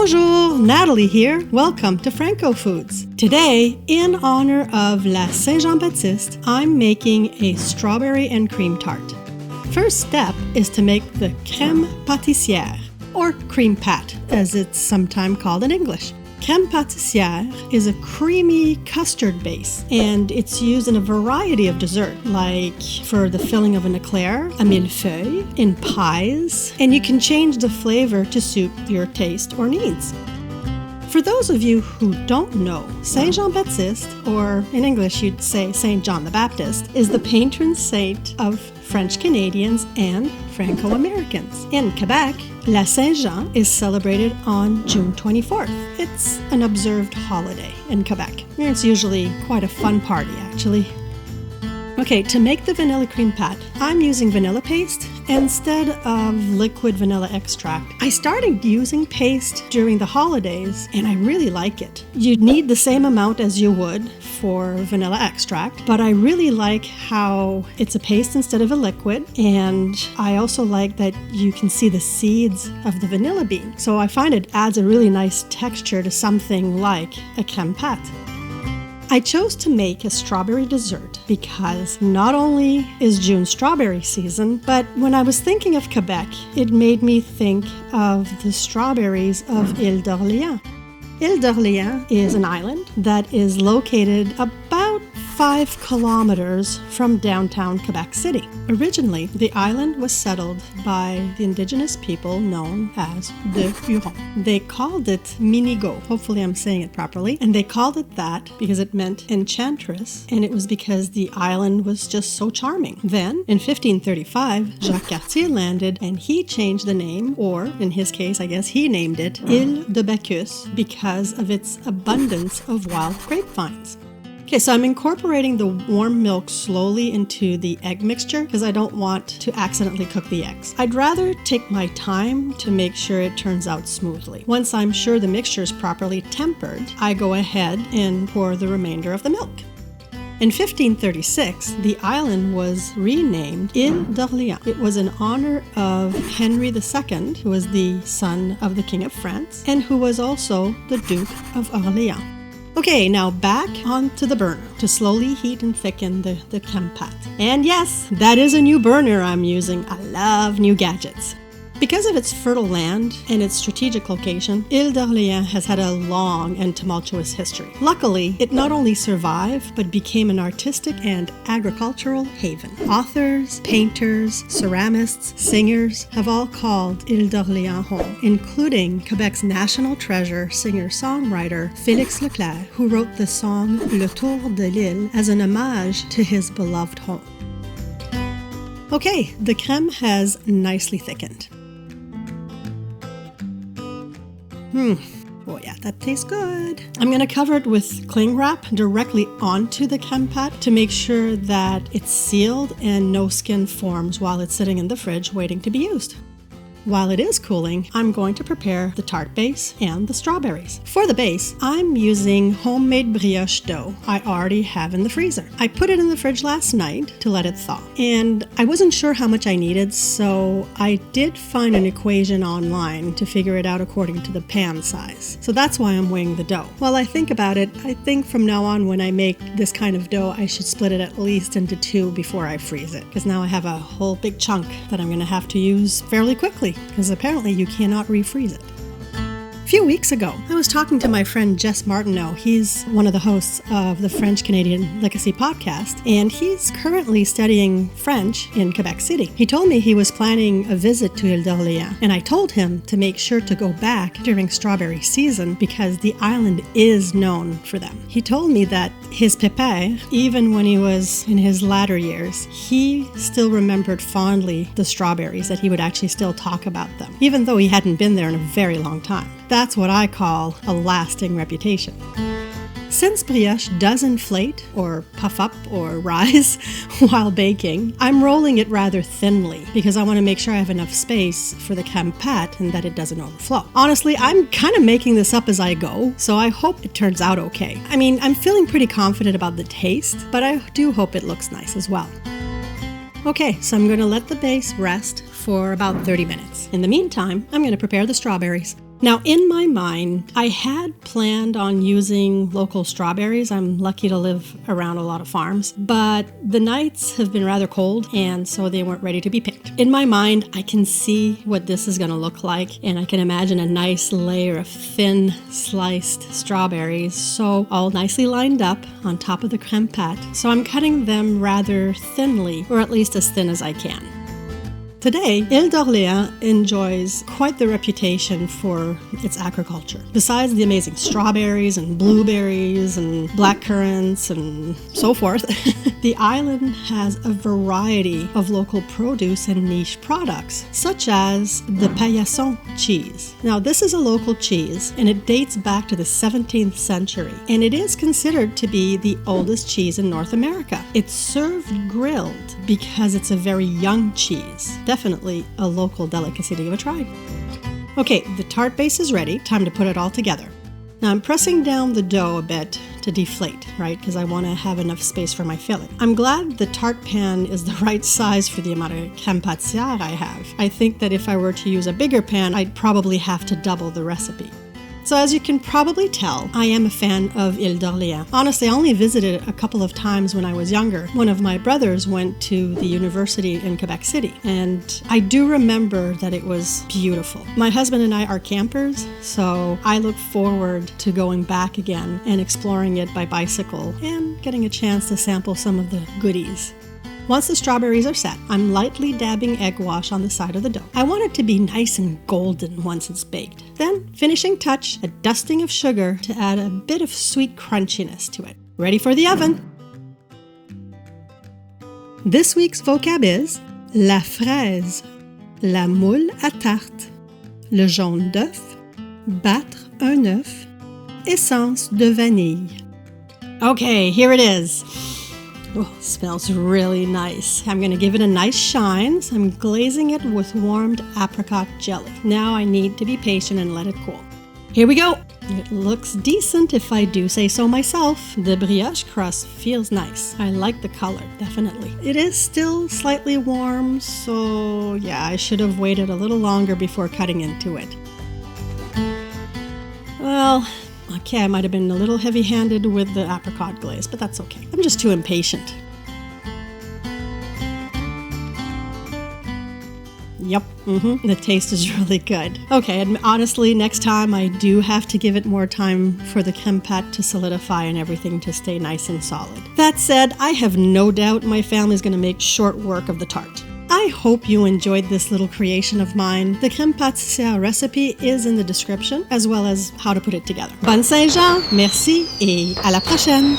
Bonjour, Natalie here. Welcome to FrancoFoods. Today, in honor of La St-Jean Baptiste, I'm making a strawberry and cream tart. First step is to make the Crème Pâtissière, or cream pat, as it's sometimes called in English. Crème Pâtissière is a creamy custard base, and it's used in a variety of dessert, like for the filling of an eclair, a millefeuille, in pies, and you can change the flavor to suit your taste or needs. For those of you who don't know, St-Jean Baptiste, or in English you'd say St-Jean the Baptist, is the patron saint of French Canadians and Franco-Americans. In Quebec, La Saint-Jean is celebrated on June 24th. It's an observed holiday in Quebec. It's usually quite a fun party, actually. Okay, to make the vanilla cream pat, I'm using vanilla paste instead of liquid vanilla extract. I started using paste during the holidays, and I really like it. You need the same amount as you would for vanilla extract, but I really like how it's a paste instead of a liquid, and I also like that you can see the seeds of the vanilla bean. So I find it adds a really nice texture to something like a crème pat. I chose to make a strawberry dessert because not only is June strawberry season, but when I was thinking of Quebec, it made me think of the strawberries of Île d'Orléans. Île d'Orléans is an island that is located about 5 kilometers from downtown Quebec City. Originally, the island was settled by the indigenous people known as the Hurons. They called it Minigo, hopefully I'm saying it properly, and they called it that because it meant enchantress, and it was because the island was just so charming. Then, in 1535, Jacques Cartier landed, and he changed the name, or in his case, I guess he named it Île de Bacchus because of its abundance of wild grapevines. Okay, so I'm incorporating the warm milk slowly into the egg mixture because I don't want to accidentally cook the eggs. I'd rather take my time to make sure it turns out smoothly. Once I'm sure the mixture is properly tempered, I go ahead and pour the remainder of the milk. In 1536, the island was renamed Île d'Orléans. It was in honor of Henry II, who was the son of the King of France, and who was also the Duke of Orléans. Okay, now back onto the burner to slowly heat and thicken the crème pat. And yes, that is a new burner I'm using. I love new gadgets. Because of its fertile land and its strategic location, Île d'Orléans has had a long and tumultuous history. Luckily, it not only survived, but became an artistic and agricultural haven. Authors, painters, ceramists, singers have all called Île d'Orléans home, including Quebec's national treasure singer-songwriter Félix Leclerc, who wrote the song Le Tour de l'Île as an homage to his beloved home. Okay, the crème has nicely thickened. Oh yeah, that tastes good. I'm going to cover it with cling wrap directly onto the crème pat to make sure that it's sealed and no skin forms while it's sitting in the fridge waiting to be used. While it is cooling, I'm going to prepare the tart base and the strawberries. For the base, I'm using homemade brioche dough I already have in the freezer. I put it in the fridge last night to let it thaw, and I wasn't sure how much I needed, so I did find an equation online to figure it out according to the pan size. So that's why I'm weighing the dough. While I think about it, I think from now on when I make this kind of dough, I should split it at least into 2 before I freeze it, because now I have a whole big chunk that I'm going to have to use fairly quickly, because apparently you cannot refreeze it. A few weeks ago, I was talking to my friend Jess Martineau. He's one of the hosts of the French-Canadian Legacy podcast, and he's currently studying French in Quebec City. He told me he was planning a visit to Île d'Orléans, and I told him to make sure to go back during strawberry season because the island is known for them. He told me that his pépère, even when he was in his latter years, he still remembered fondly the strawberries, that he would actually still talk about them, even though he hadn't been there in a very long time. That's what I call a lasting reputation. Since brioche does inflate or puff up or rise while baking, I'm rolling it rather thinly because I want to make sure I have enough space for the crème pat and that it doesn't overflow. Honestly, I'm kind of making this up as I go, so I hope it turns out okay. I mean, I'm feeling pretty confident about the taste, but I do hope it looks nice as well. Okay, so I'm going to let the base rest for about 30 minutes. In the meantime, I'm going to prepare the strawberries. Now, in my mind, I had planned on using local strawberries. I'm lucky to live around a lot of farms, but the nights have been rather cold, and so they weren't ready to be picked. In my mind, I can see what this is going to look like, and I can imagine a nice layer of thin sliced strawberries, so all nicely lined up on top of the crème pâte. So I'm cutting them rather thinly, or at least as thin as I can. Today, Ile d'Orléans enjoys quite the reputation for its agriculture. Besides the amazing strawberries and blueberries and blackcurrants and so forth, the island has a variety of local produce and niche products, such as the paillasson cheese. Now, this is a local cheese, and it dates back to the 17th century, and it is considered to be the oldest cheese in North America. It's served grilled because it's a very young cheese. Definitely a local delicacy to give a try. Okay, the tart base is ready. Time to put it all together. Now I'm pressing down the dough a bit to deflate, right? Because I want to have enough space for my filling. I'm glad the tart pan is the right size for the amount of crème pâtissière I have. I think that if I were to use a bigger pan, I'd probably have to double the recipe. So as you can probably tell, I am a fan of Ile d'Orléans. Honestly, I only visited a couple of times when I was younger. One of my brothers went to the university in Quebec City, and I do remember that it was beautiful. My husband and I are campers, so I look forward to going back again and exploring it by bicycle and getting a chance to sample some of the goodies. Once the strawberries are set, I'm lightly dabbing egg wash on the side of the dough. I want it to be nice and golden once it's baked. Then, finishing touch, a dusting of sugar to add a bit of sweet crunchiness to it. Ready for the oven! This week's vocab is la fraise, la moule à tarte, le jaune d'oeuf, battre un œuf, essence de vanille. Okay, here it is. Oh, it smells really nice. I'm going to give it a nice shine, so I'm glazing it with warmed apricot jelly. Now I need to be patient and let it cool. Here we go! It looks decent if I do say so myself. The brioche crust feels nice. I like the color, definitely. It is still slightly warm, so yeah, I should have waited a little longer before cutting into it. Well, okay, I might have been a little heavy-handed with the apricot glaze, but that's okay. I'm just too impatient. Yep, the taste is really good. Okay, and honestly, next time I do have to give it more time for the crème pâte to solidify and everything to stay nice and solid. That said, I have no doubt my family's going to make short work of the tart. I hope you enjoyed this little creation of mine. The Crème Pâtissière recipe is in the description, as well as how to put it together. Bonne Saint-Jean, merci, et à la prochaine!